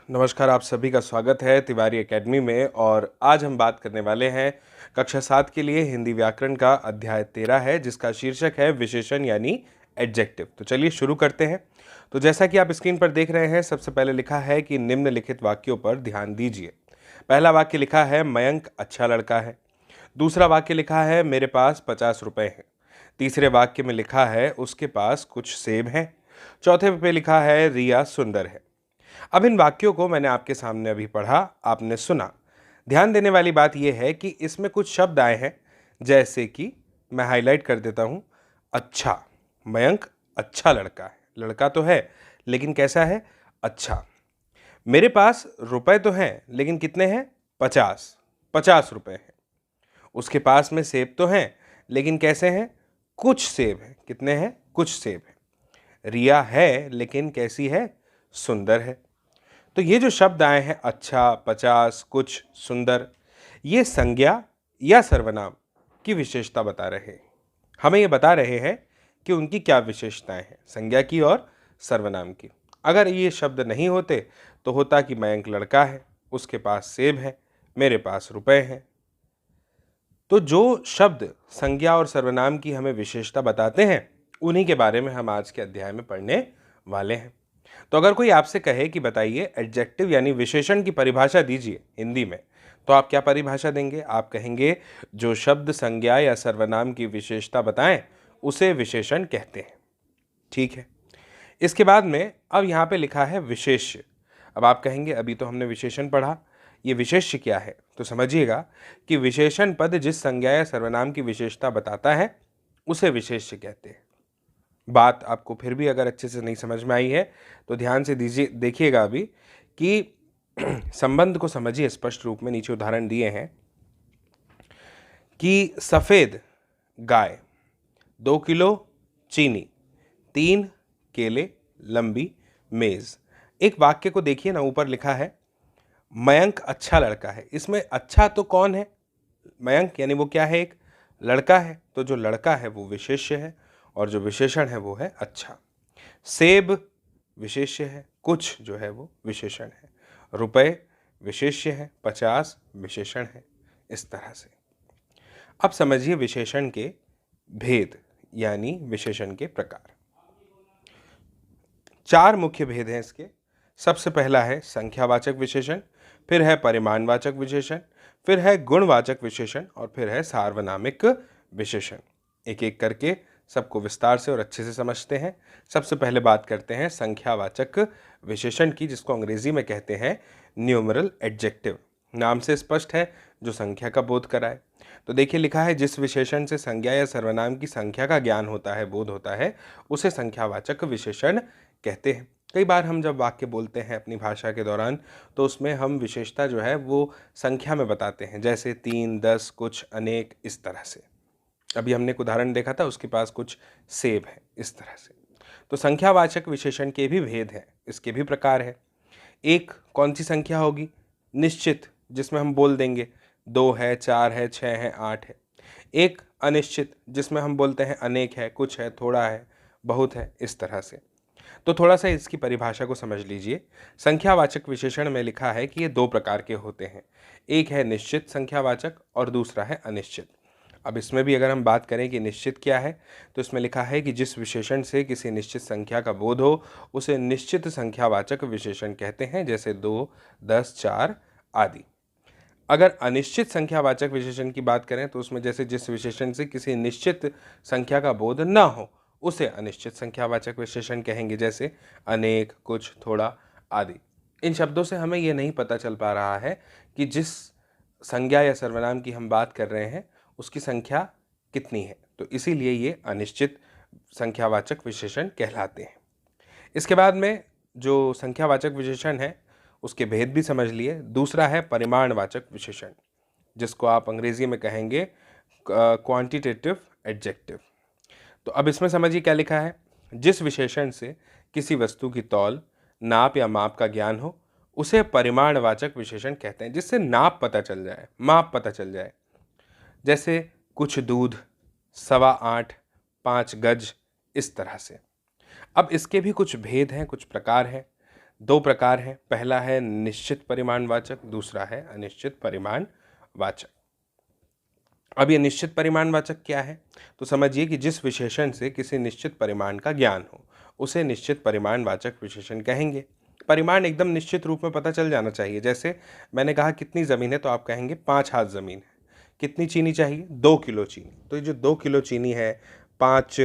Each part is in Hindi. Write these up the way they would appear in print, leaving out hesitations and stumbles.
नमस्कार, आप सभी का स्वागत है तिवारी एकेडमी में। और आज हम बात करने वाले हैं कक्षा 7 के लिए हिंदी व्याकरण का अध्याय 13 है, जिसका शीर्षक है विशेषण यानी एडजेक्टिव। तो चलिए शुरू करते हैं। तो जैसा कि आप स्क्रीन पर देख रहे हैं, सबसे पहले लिखा है कि निम्नलिखित वाक्यों पर ध्यान दीजिए। पहला वाक्य लिखा है मयंक अच्छा लड़का है। दूसरा वाक्य लिखा है मेरे पास 50 रुपए हैं। तीसरे वाक्य में लिखा है उसके पास कुछ सेब हैं। चौथे पे लिखा है रिया सुंदर है। अब इन वाक्यों को मैंने आपके सामने अभी पढ़ा, आपने सुना। ध्यान देने वाली बात यह है कि इसमें कुछ शब्द आए हैं, जैसे कि मैं हाईलाइट कर देता हूं, अच्छा। मयंक अच्छा लड़का है, लड़का तो है लेकिन कैसा है? अच्छा। मेरे पास रुपए तो हैं लेकिन कितने हैं? 50। 50 रुपए हैं। उसके पास में सेब तो हैं लेकिन कैसे हैं? कुछ सेब हैं। कितने हैं? कुछ सेब हैं। रिया है लेकिन कैसी है? सुंदर है। तो ये जो शब्द आए हैं अच्छा, 50, कुछ, सुंदर, ये संज्ञा या सर्वनाम की विशेषता बता रहे हैं। हमें ये बता रहे हैं कि उनकी क्या विशेषताएं हैं, संज्ञा की और सर्वनाम की। अगर ये शब्द नहीं होते तो होता कि मयंक लड़का है, उसके पास सेब है, मेरे पास रुपए हैं। तो जो शब्द संज्ञा और सर्वनाम की हमें विशेषता बताते हैं, उन्हीं के बारे में हम आज के अध्याय में पढ़ने वाले हैं। तो अगर कोई आपसे कहे कि बताइए एडजेक्टिव यानी विशेषण की परिभाषा दीजिए हिंदी में, तो आप क्या परिभाषा देंगे? आप कहेंगे जो शब्द संज्ञा या सर्वनाम की विशेषता बताएं उसे विशेषण कहते हैं। ठीक है। इसके बाद में अब यहाँ पे लिखा है विशेष्य। अब आप कहेंगे अभी तो हमने विशेषण पढ़ा, ये विशेष्य क्या है? तो समझिएगा कि विशेषण पद जिस संज्ञा या सर्वनाम की विशेषता बताता है उसे विशेष्य कहते हैं। बात आपको फिर भी अगर अच्छे से नहीं समझ में आई है तो ध्यान से दीजिए, देखिएगा अभी कि संबंध को समझिए स्पष्ट रूप में। नीचे उदाहरण दिए हैं कि सफेद गाय, 2 किलो चीनी, 3 केले, लंबी मेज। एक वाक्य को देखिए ना, ऊपर लिखा है मयंक अच्छा लड़का है। इसमें अच्छा तो कौन है? मयंक, यानी वो क्या है? एक लड़का है। तो जो लड़का है वो विशेष्य है और जो विशेषण है वो है अच्छा। सेब विशेष्य है, कुछ जो है वो विशेषण है, रुपए विशेष्य है, 50 विशेषण है। इस तरह से अब समझिए विशेषण के भेद यानी विशेषण के प्रकार। 4 मुख्य भेद हैं इसके। सबसे पहला है संख्यावाचक विशेषण, फिर है परिमाणवाचक विशेषण, फिर है गुणवाचक विशेषण और फिर है सार्वनामिक विशेषण। एक एक करके सबको विस्तार से और अच्छे से समझते हैं। सबसे पहले बात करते हैं संख्यावाचक विशेषण की, जिसको अंग्रेजी में कहते हैं न्यूमरल एडजेक्टिव। नाम से स्पष्ट है, जो संख्या का बोध कराए। तो देखिए लिखा है जिस विशेषण से संज्ञा या सर्वनाम की संख्या का ज्ञान होता है, बोध होता है, उसे संख्यावाचक विशेषण कहते हैं। कई बार हम जब वाक्य बोलते हैं अपनी भाषा के दौरान, तो उसमें हम विशेषता जो है वो संख्या में बताते हैं, जैसे 3, 10, कुछ, अनेक, इस तरह से। अभी हमने एक उदाहरण देखा था, उसके पास कुछ सेब है, इस तरह से। तो संख्यावाचक विशेषण के भी भेद हैं, इसके भी प्रकार है। एक कौन सी संख्या होगी? निश्चित, जिसमें हम बोल देंगे 2 है, 4 है, 6 है, 8 है। एक अनिश्चित, जिसमें हम बोलते हैं अनेक है, कुछ है, थोड़ा है, बहुत है, इस तरह से। तो थोड़ा सा इसकी परिभाषा को समझ लीजिए। संख्यावाचक विशेषण में लिखा है कि ये 2 प्रकार के होते हैं। एक है निश्चित संख्यावाचक और दूसरा है अनिश्चित। अब इसमें भी अगर हम बात करें कि निश्चित क्या है, तो इसमें लिखा है कि जिस विशेषण से किसी निश्चित संख्या का बोध हो उसे निश्चित संख्यावाचक विशेषण कहते हैं, जैसे 2, 10, 4 आदि। अगर अनिश्चित संख्यावाचक विशेषण की बात करें तो उसमें जैसे जिस विशेषण से किसी निश्चित संख्या का बोध न हो उसे अनिश्चित संख्यावाचक विशेषण कहेंगे, जैसे अनेक, कुछ, थोड़ा आदि। इन शब्दों से हमें यह नहीं पता चल पा रहा है कि जिस संज्ञा या सर्वनाम की हम बात कर रहे हैं उसकी संख्या कितनी है, तो इसीलिए ये अनिश्चित संख्यावाचक विशेषण कहलाते हैं। इसके बाद में जो संख्यावाचक विशेषण है उसके भेद भी समझ लिए। दूसरा है परिमाणवाचक विशेषण, जिसको आप अंग्रेजी में कहेंगे क्वांटिटेटिव एडजेक्टिव। तो अब इसमें समझिए क्या लिखा है। जिस विशेषण से किसी वस्तु की तौल, नाप या माप का ज्ञान हो उसे परिमाणवाचक विशेषण कहते हैं, जिससे नाप पता चल जाए, माप पता चल जाए। जैसे कुछ दूध, 8.25, 5 गज, इस तरह से। अब इसके भी कुछ भेद हैं, कुछ प्रकार हैं। दो प्रकार हैं, पहला है निश्चित परिमाणवाचक, दूसरा है अनिश्चित परिमाणवाचक। अब ये निश्चित परिमाणवाचक क्या है? तो समझिए कि जिस विशेषण से किसी निश्चित परिमाण का ज्ञान हो उसे निश्चित परिमाणवाचक विशेषण कहेंगे। परिमाण एकदम निश्चित रूप में पता चल जाना चाहिए। जैसे मैंने कहा कितनी ज़मीन है, तो आप कहेंगे 5 हाथ ज़मीन है। कितनी चीनी चाहिए? 2 किलो चीनी। तो ये जो 2 किलो चीनी है, 5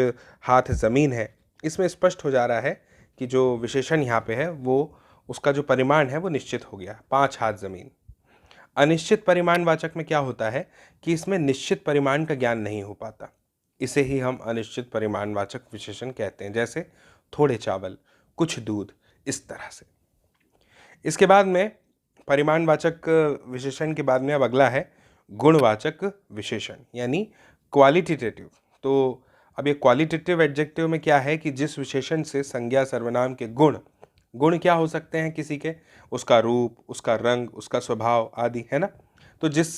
हाथ ज़मीन है, इसमें स्पष्ट हो जा रहा है कि जो विशेषण यहाँ पे है वो उसका जो परिमाण है वो निश्चित हो गया, 5 हाथ ज़मीन। अनिश्चित परिमाणवाचक में क्या होता है कि इसमें निश्चित परिमाण का ज्ञान नहीं हो पाता, इसे ही हम अनिश्चित परिमाणवाचक विशेषण कहते हैं। जैसे थोड़े चावल, कुछ दूध, इस तरह से। इसके बाद में परिमाणवाचक विशेषण के बाद में अब अगला है गुणवाचक विशेषण, यानी क्वालिटेटिव। तो अब ये क्वालिटेटिव एडजेक्टिव में क्या है कि जिस विशेषण से संज्ञा सर्वनाम के गुण क्या हो सकते हैं किसी के? उसका रूप, उसका रंग, उसका स्वभाव आदि, है ना। तो जिस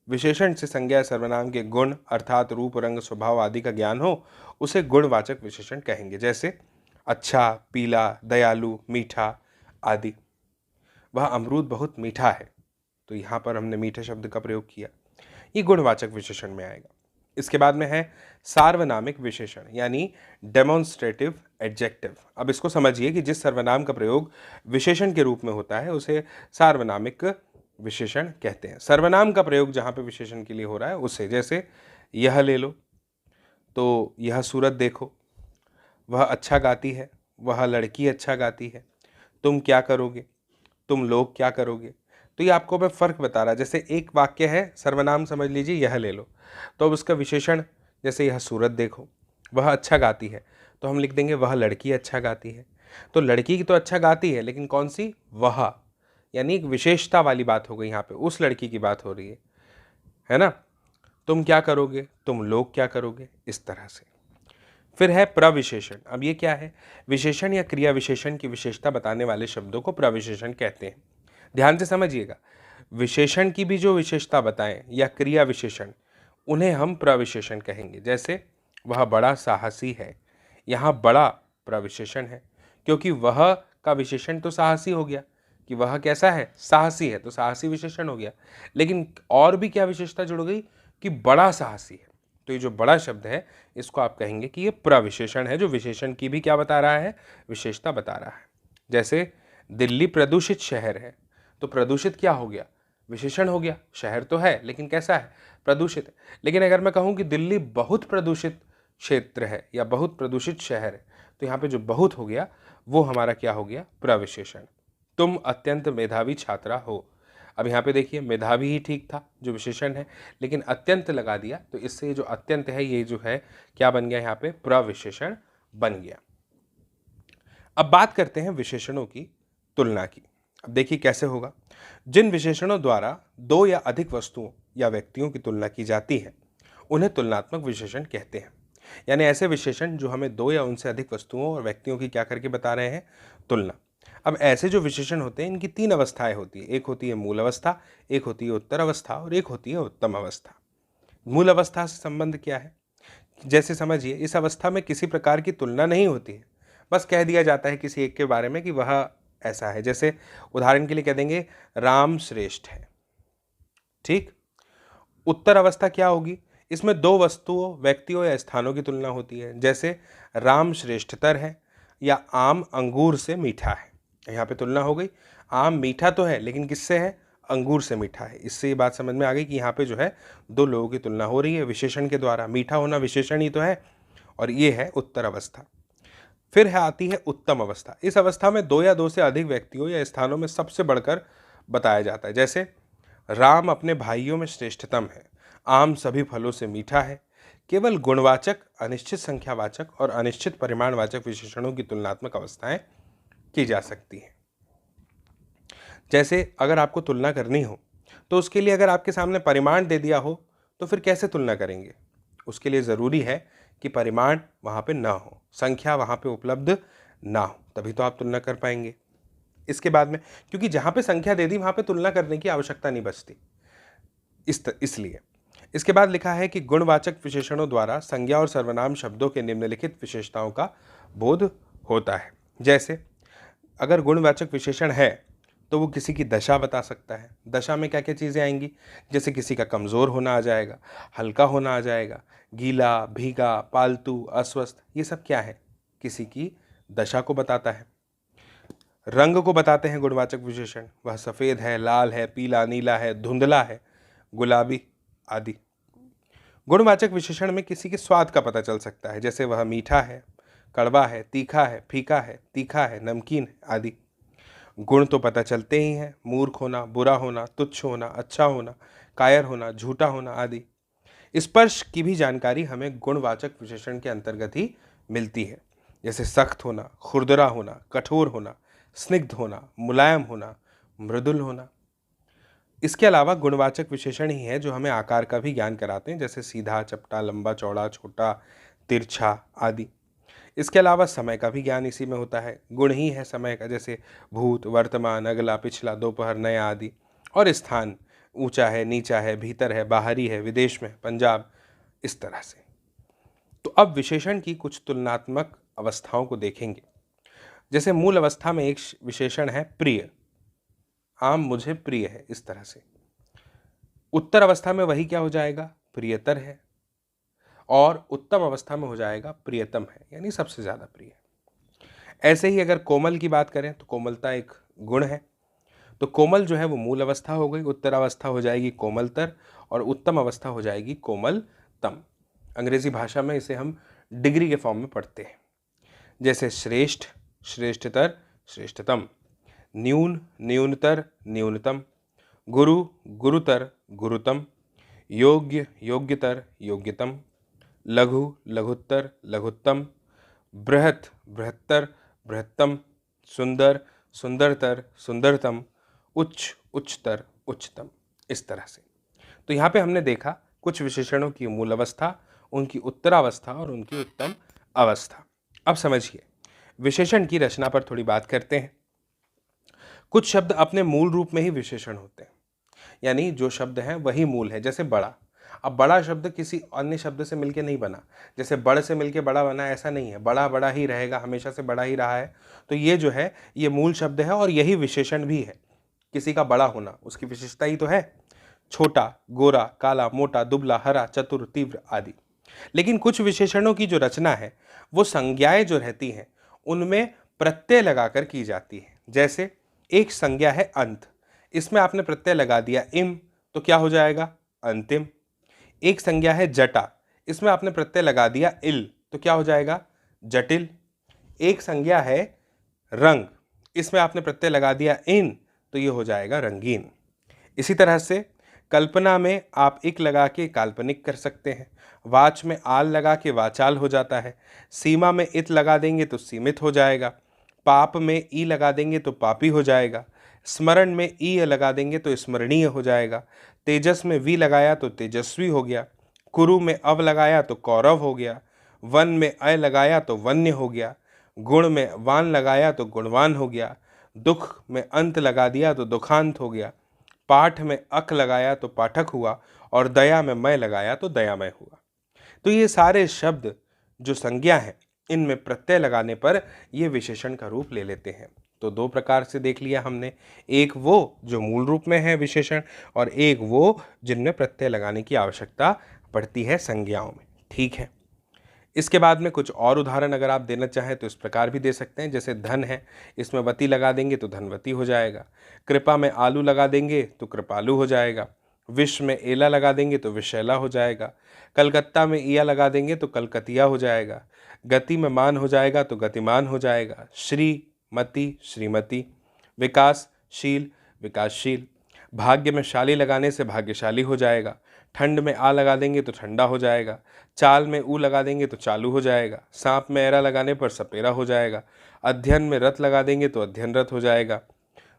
विशेषण से संज्ञा सर्वनाम के गुण अर्थात रूप, रंग, स्वभाव आदि का ज्ञान हो उसे गुणवाचक विशेषण कहेंगे। जैसे अच्छा, पीला, दयालु, मीठा आदि। वह अमरूद बहुत मीठा है, तो यहाँ पर हमने मीठे शब्द का प्रयोग किया, ये गुणवाचक विशेषण में आएगा। इसके बाद में है सार्वनामिक विशेषण, यानी डेमोन्स्ट्रेटिव एडजेक्टिव। अब इसको समझिए कि जिस सर्वनाम का प्रयोग विशेषण के रूप में होता है उसे सार्वनामिक विशेषण कहते हैं। सर्वनाम का प्रयोग जहाँ पे विशेषण के लिए हो रहा है उसे, जैसे यह ले लो, तो यह सूरत देखो, वह अच्छा गाती है, वह लड़की अच्छा गाती है, तुम क्या करोगे, तुम लोग क्या करोगे। तो ये आपको मैं फ़र्क बता रहा है। जैसे एक वाक्य है, सर्वनाम समझ लीजिए यह ले लो, तो अब उसका विशेषण जैसे यह सूरत देखो, वह अच्छा गाती है, तो हम लिख देंगे वह लड़की अच्छा गाती है। तो लड़की की तो अच्छा गाती है, लेकिन कौन सी? वह, यानी एक विशेषता वाली बात हो गई, यहाँ पे उस लड़की की बात हो रही है ना। तुम क्या करोगे, तुम लोग क्या करोगे, इस तरह से। फिर है प्रविशेषण। अब ये क्या है? विशेषण या क्रिया विशेषण की विशेषता बताने वाले शब्दों को प्रविशेषण कहते हैं। ध्यान से समझिएगा, विशेषण की भी जो विशेषता बताएं या क्रिया विशेषण, उन्हें हम प्रविशेषण कहेंगे। जैसे वह बड़ा साहसी है, यहाँ बड़ा प्रविशेषण है, क्योंकि वह का विशेषण तो साहसी हो गया कि वह कैसा है? साहसी है, तो साहसी विशेषण हो गया। लेकिन और भी क्या विशेषता जुड़ गई कि बड़ा साहसी है, तो ये जो बड़ा शब्द है इसको आप कहेंगे कि ये प्रविशेषण है, जो विशेषण की भी क्या बता रहा है? विशेषता बता रहा है। जैसे दिल्ली प्रदूषित शहर है, तो प्रदूषित क्या हो गया? विशेषण हो गया। शहर तो है लेकिन कैसा है? प्रदूषित है। लेकिन अगर मैं कहूँ कि दिल्ली बहुत प्रदूषित क्षेत्र है या बहुत प्रदूषित शहर है, तो यहाँ पे जो बहुत हो गया वो हमारा क्या हो गया? प्रविशेषण। तुम अत्यंत मेधावी छात्रा हो। अब यहाँ पे देखिए मेधावी ही ठीक था जो विशेषण है, लेकिन अत्यंत लगा दिया, तो इससे जो अत्यंत है ये जो है क्या बन गया? यहाँ पे प्रविशेषण बन गया। अब बात करते हैं विशेषणों की तुलना की। अब देखिए कैसे होगा। जिन विशेषणों द्वारा दो या अधिक वस्तुओं या व्यक्तियों की तुलना की जाती है उन्हें तुलनात्मक विशेषण कहते हैं। यानी ऐसे विशेषण जो हमें दो या उनसे अधिक वस्तुओं और व्यक्तियों की क्या करके बता रहे हैं? तुलना। अब ऐसे जो विशेषण होते हैं इनकी 3 अवस्थाएं होती है। एक होती है मूल अवस्था, एक होती है उत्तर अवस्था और एक होती है उत्तम अवस्था। मूल अवस्था से संबंध क्या है? जैसे समझिए इस अवस्था में किसी प्रकार की तुलना नहीं होती है, बस कह दिया जाता है किसी एक के बारे में कि वह ऐसा है। जैसे उदाहरण के लिए कह देंगे राम श्रेष्ठ है, ठीक। उत्तर अवस्था क्या होगी? इसमें दो वस्तुओं, व्यक्तियों या स्थानों की तुलना होती है। जैसे राम श्रेष्ठतर है या आम अंगूर से मीठा है। यहाँ पे तुलना हो गई। आम मीठा तो है लेकिन किससे है? अंगूर से मीठा है। इससे ये बात समझ में आ गई कि यहाँ पे जो है दो लोगों की तुलना हो रही है विशेषण के द्वारा। मीठा होना विशेषण ही तो है, और ये है उत्तर अवस्था। फिर है आती है उत्तम अवस्था। इस अवस्था में दो या दो से अधिक व्यक्तियों या स्थानों में सबसे बढ़कर बताया जाता है। जैसे राम अपने भाइयों में श्रेष्ठतम है, आम सभी फलों से मीठा है। केवल गुणवाचक, अनिश्चित संख्यावाचक और अनिश्चित परिमाणवाचक विशेषणों की तुलनात्मक अवस्थाएं की जा सकती हैं। जैसे अगर आपको तुलना करनी हो तो उसके लिए अगर आपके सामने परिमाण दे दिया हो तो फिर कैसे तुलना करेंगे? उसके लिए ज़रूरी है कि परिमाण वहाँ पे ना हो, संख्या वहाँ पे उपलब्ध ना हो, तभी तो आप तुलना कर पाएंगे। इसके बाद में क्योंकि जहाँ पे संख्या दे दी वहाँ पे तुलना करने की आवश्यकता नहीं बचती, इसलिए। इसके बाद लिखा है कि गुणवाचक विशेषणों द्वारा संज्ञा और सर्वनाम शब्दों के निम्नलिखित विशेषताओं का बोध होता है। जैसे अगर गुणवाचक विशेषण है तो वो किसी की दशा बता सकता है। दशा में क्या क्या चीज़ें आएंगी, जैसे किसी का कमज़ोर होना आ जाएगा, हल्का होना आ जाएगा, गीला, भीगा, पालतू, अस्वस्थ, ये सब क्या है, किसी की दशा को बताता है। रंग को बताते हैं गुणवाचक विशेषण, वह सफ़ेद है, लाल है, पीला, नीला है, धुंधला है, गुलाबी आदि। गुणवाचक विशेषण में किसी के स्वाद का पता चल सकता है, जैसे वह मीठा है, कड़वा है, तीखा है, फीका है, तीखा है, नमकीन है आदि। गुण तो पता चलते ही हैं, मूर्ख होना, बुरा होना, तुच्छ होना, अच्छा होना, कायर होना, झूठा होना आदि। स्पर्श की भी जानकारी हमें गुणवाचक विशेषण के अंतर्गत ही मिलती है, जैसे सख्त होना, खुरदरा होना, कठोर होना, स्निग्ध होना, मुलायम होना, मृदुल होना। इसके अलावा गुणवाचक विशेषण ही है जो हमें आकार का भी ज्ञान कराते हैं, जैसे सीधा, चपटा, लंबा, चौड़ा, छोटा, तिरछा आदि। इसके अलावा समय का भी ज्ञान इसी में होता है, गुण ही है समय का, जैसे भूत, वर्तमान, अगला, पिछला, दोपहर, नया आदि। और स्थान, ऊंचा है, नीचा है, भीतर है, बाहरी है, विदेश में, पंजाब, इस तरह से। तो अब विशेषण की कुछ तुलनात्मक अवस्थाओं को देखेंगे। जैसे मूल अवस्था में एक विशेषण है प्रिय, आम मुझे प्रिय है, इस तरह से। उत्तर अवस्था में वही क्या हो जाएगा, प्रियतर है। और उत्तम अवस्था में हो जाएगा प्रियतम है, यानी सबसे ज्यादा प्रिय। ऐसे ही अगर कोमल की बात करें तो कोमलता एक गुण है, तो कोमल जो है वो मूल अवस्था हो गई, उत्तर अवस्था हो जाएगी कोमलतर, और उत्तम अवस्था हो जाएगी कोमलतम। अंग्रेजी भाषा में इसे हम डिग्री के फॉर्म में पढ़ते हैं, जैसे श्रेष्ठ, श्रेष्ठतर, श्रेष्ठतम, न्यून, न्यूनतर, न्यूनतम, गुरु, गुरुतर, गुरुतम, योग्य, योग्यतर, योग्यतम, लघु, लघुत्तर, लघुत्तम, बृहत, बृहत्तर, बृहत्तम, सुंदर, सुंदरतर, सुंदरतम, उच्च, उच्चतर, उच्चतम, इस तरह से। तो यहाँ पे हमने देखा कुछ विशेषणों की मूल अवस्था, उनकी उत्तरावस्था और उनकी उत्तम अवस्था। अब समझिए, विशेषण की रचना पर थोड़ी बात करते हैं। कुछ शब्द अपने मूल रूप में ही विशेषण होते हैं, यानी जो शब्द हैं वही मूल है, जैसे बड़ा। अब बड़ा शब्द किसी अन्य शब्द से मिलके नहीं बना, जैसे बड़ से मिलके बड़ा बना, ऐसा नहीं है। बड़ा बड़ा ही रहेगा, हमेशा से बड़ा ही रहा है। तो ये जो है ये मूल शब्द है और यही विशेषण भी है। किसी का बड़ा होना उसकी विशेषता ही तो है, छोटा, गोरा, काला, मोटा, दुबला, हरा, चतुर, तीव्र आदि। लेकिन कुछ विशेषणों की जो रचना है वो संज्ञाएं जो रहती हैं उनमें प्रत्यय लगाकर की जाती है। जैसे एक संज्ञा है अंत, इसमें आपने प्रत्यय लगा दिया इम, तो क्या हो जाएगा, अंतिम। एक संज्ञा है जटा, इसमें आपने प्रत्यय लगा दिया इल, तो क्या हो जाएगा, जटिल। एक संज्ञा है रंग, इसमें आपने प्रत्यय लगा दिया इन, तो ये हो जाएगा रंगीन। इसी तरह से कल्पना में आप इक लगा के काल्पनिक कर सकते हैं, वाच में आल लगा के वाचाल हो जाता है, सीमा में इत लगा देंगे तो सीमित हो जाएगा, पाप में ई लगा देंगे तो पापी हो जाएगा, स्मरण में ई लगा देंगे तो स्मरणीय हो जाएगा, तेजस में वी लगाया तो तेजस्वी हो गया, कुरु में अव लगाया तो कौरव हो गया, वन में अय लगाया तो वन्य हो गया, गुण में वान लगाया तो गुणवान हो गया, दुख में अंत लगा दिया तो दुखांत हो गया, पाठ में अक लगाया तो पाठक हुआ, और दया में मैं लगाया तो दयामय हुआ। तो ये सारे शब्द जो संज्ञा है इनमें प्रत्यय लगाने पर ये विशेषण का रूप ले लेते हैं। तो दो प्रकार से देख लिया हमने, एक वो जो मूल रूप में है विशेषण, और एक वो जिनमें प्रत्यय लगाने की आवश्यकता पड़ती है संज्ञाओं में। ठीक है, इसके बाद में कुछ और उदाहरण अगर आप देना चाहें तो इस प्रकार भी दे सकते हैं। जैसे धन है, इसमें वती लगा देंगे तो धनवती हो जाएगा, कृपा में आलू लगा देंगे तो कृपालु हो जाएगा, विष में एला लगा देंगे तो विशैला हो जाएगा, कलकत्ता में ईया लगा देंगे तो कलकतिया हो जाएगा, गति में मान हो जाएगा तो गतिमान हो जाएगा, श्रीमती, श्रीमती, विकासशील, विकासशील, भाग्य में शाली लगाने से भाग्यशाली हो जाएगा, ठंड में आ लगा देंगे तो ठंडा हो जाएगा, चाल में ऊ लगा देंगे तो चालू हो जाएगा, सांप में एरा लगाने पर सपेरा हो जाएगा, अध्ययन में रत लगा देंगे तो अध्ययनरत हो जाएगा,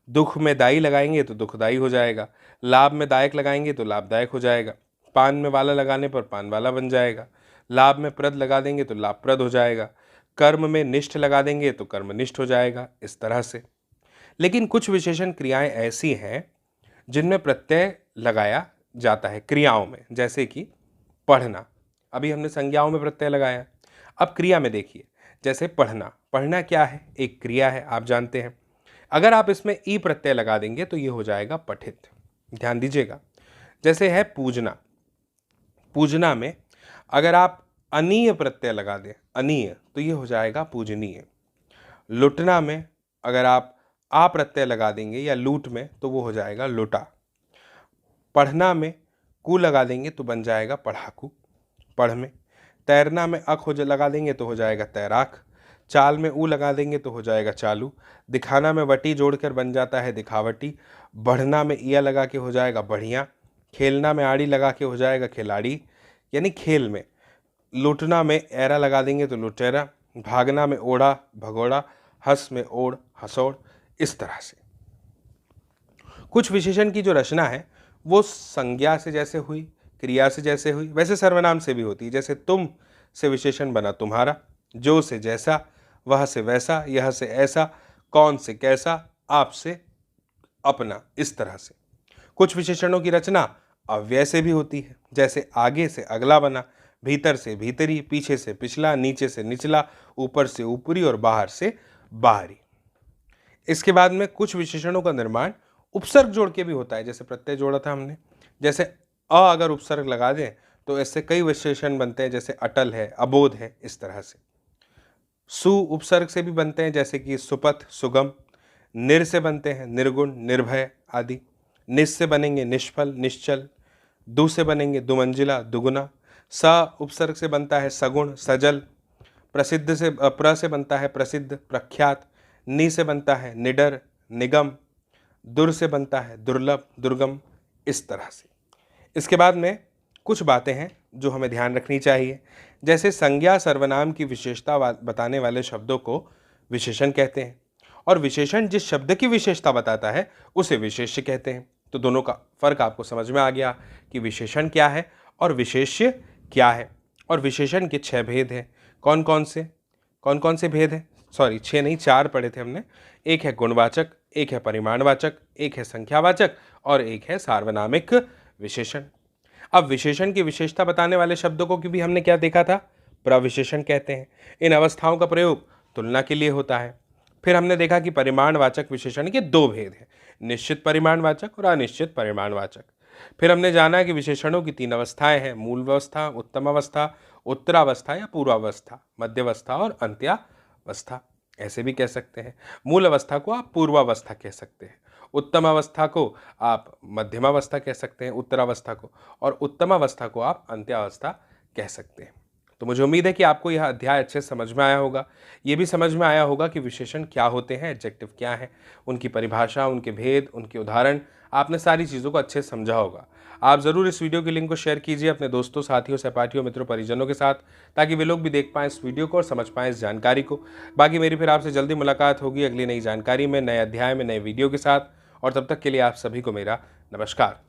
दुख में दाई लगाएंगे तो दुखदाई हो जाएगा, लाभ में दायक लगाएंगे तो लाभदायक हो जाएगा, पान में वाला लगाने पर पान वाला बन जाएगा, लाभ में प्रद लगा देंगे तो लाभप्रद हो जाएगा, कर्म में निष्ठ लगा देंगे तो कर्मनिष्ठ हो जाएगा, इस तरह से। लेकिन कुछ विशेषण क्रियाएं ऐसी हैं जिनमें प्रत्यय लगाया जाता है क्रियाओं में, जैसे कि पढ़ना, अभी हमने संज्ञाओं में प्रत्यय लगाया। अब क्रिया में देखिए, जैसे पढ़ना, पढ़ना क्या है, एक क्रिया है, आप जानते हैं। अगर आप इसमें ई प्रत्यय लगा देंगे तो ये हो जाएगा पठित। ध्यान दीजिएगा, जैसे है पूजना, पूजना में अगर आप अनीय प्रत्यय लगा दें, अनीय, तो ये हो जाएगा पूजनीय। लुटना में अगर आप आ प्रत्यय लगा देंगे या लूट में तो वो हो जाएगा लुटा। पढ़ना में कु लगा देंगे तो बन जाएगा पढ़ाकू, पढ़ में। तैरना में अक हो लगा देंगे तो हो जाएगा तैराक। चाल में ऊ लगा देंगे तो हो जाएगा चालू। दिखाना में वटी जोड़कर बन जाता है दिखावटी। बढ़ना में इया लगा के हो जाएगा बढ़िया। खेलना में आड़ी लगा के हो जाएगा खिलाड़ी, यानी खेल में। लूटना में ऐरा लगा देंगे तो लुटेरा। भागना में ओढ़ा भगोड़ा। हंस में ओढ़ हंसोड़। इस तरह से कुछ विशेषण की जो रचना है वो संज्ञा से जैसे हुई, क्रिया से जैसे हुई, वैसे सर्वनाम से भी होती है। जैसे तुम से विशेषण बना तुम्हारा, जो से जैसा, वह से वैसा, यह से ऐसा, कौन से कैसा, आप से अपना। इस तरह से कुछ विशेषणों की रचना अव्यय से भी होती है। जैसे आगे से अगला बना, भीतर से भीतरी, पीछे से पिछला, नीचे से निचला, ऊपर से ऊपरी और बाहर से बाहरी। इसके बाद में कुछ विशेषणों का निर्माण उपसर्ग जोड़ के भी होता है। जैसे प्रत्यय जोड़ा था हमने, जैसे अ अगर उपसर्ग लगा दें तो इससे कई विशेषण बनते हैं, जैसे अटल है, अबोध है। इस तरह से सु उपसर्ग से भी बनते हैं, जैसे कि सुपथ, सुगम। निर से बनते हैं निर्गुण, निर्भय आदि। निस से बनेंगे निष्फल, निश्चल। दु से बनेंगे दुमंजिला, दुगुना। स उपसर्ग से बनता है सगुण, सजल। प्रसिद्ध से प्र से बनता है प्रसिद्ध, प्रख्यात। नि से बनता है निडर, निगम। दुर से बनता है दुर्लभ, दुर्गम। इस तरह से इसके बाद में कुछ बातें हैं जो हमें ध्यान रखनी चाहिए। जैसे संज्ञा सर्वनाम की विशेषता बताने वाले शब्दों को विशेषण कहते हैं, और विशेषण जिस शब्द की विशेषता बताता है उसे विशेष्य कहते हैं। तो दोनों का फर्क आपको समझ में आ गया कि विशेषण क्या है और विशेष्य क्या है। और विशेषण के 6 भेद हैं। कौन कौन से भेद हैं? सॉरी, 6 नहीं, 4 पढ़े थे हमने। एक है गुणवाचक, एक है परिमाणवाचक, एक है संख्यावाचक और एक है सार्वनामिक विशेषण। अब विशेषण की विशेषता बताने वाले शब्दों को भी हमने क्या देखा था? प्रविशेषण कहते हैं। इन अवस्थाओं का प्रयोग तुलना के लिए होता है। फिर हमने देखा कि परिमाणवाचक विशेषण के 2 भेद हैं, निश्चित परिमाणवाचक और अनिश्चित परिमाणवाचक। फिर हमने जाना कि विशेषणों की 3 अवस्थाएं हैं, मूल अवस्था, उत्तम अवस्था, उत्तरावस्था या पूर्वावस्था, मध्यावस्था और अंत्यावस्था। ऐसे भी कह सकते हैं। मूल अवस्था को आप पूर्वावस्था कह सकते हैं, उत्तम अवस्था को आप मध्यमावस्था कह सकते हैं, उत्तरावस्था को, और उत्तम अवस्था को आप अंत्यावस्था कह सकते हैं। तो मुझे उम्मीद है कि आपको यह अध्याय अच्छे समझ में आया होगा। ये भी समझ में आया होगा कि विशेषण क्या होते हैं, एडजेक्टिव क्या है, उनकी परिभाषा, उनके भेद, उनके उदाहरण, आपने सारी चीज़ों को अच्छे से समझा होगा। आप ज़रूर इस वीडियो के लिंक को शेयर कीजिए अपने दोस्तों, साथियों, सहपाठियों, मित्रों, परिजनों के साथ, ताकि वे लोग भी देख पाएँ इस वीडियो को और समझ पाएँ इस जानकारी को। बाकी मेरी फिर आपसे जल्दी मुलाकात होगी अगली नई जानकारी में, नए अध्याय में, नए वीडियो के साथ। और तब तक के लिए आप सभी को मेरा नमस्कार।